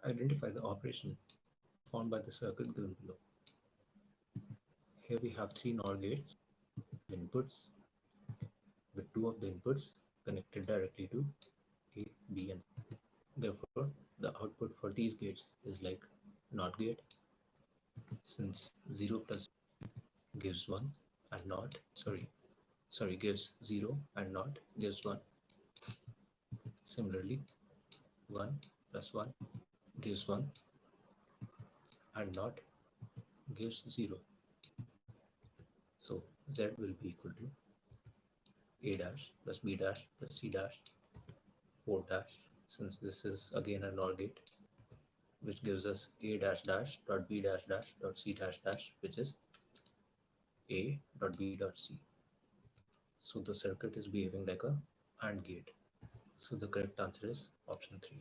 Identify the operation performed by the circuit given below. Here we have three NOR gates, inputs, with two of the inputs connected directly to A, B, and C. Therefore, the output for these gates is like NOT gate, since 0 plus gives 1 and not, gives 0 and not gives 1. Similarly, 1 plus 1 gives 1 and not gives 0. So Z will be equal to A dash plus B dash plus C dash 4 dash, since this is again a NOR gate, which gives us A dash dash dot B dash dash dot C dash dash, which is A dot B dot C. So the circuit is behaving like a AND gate. So the correct answer is option 3.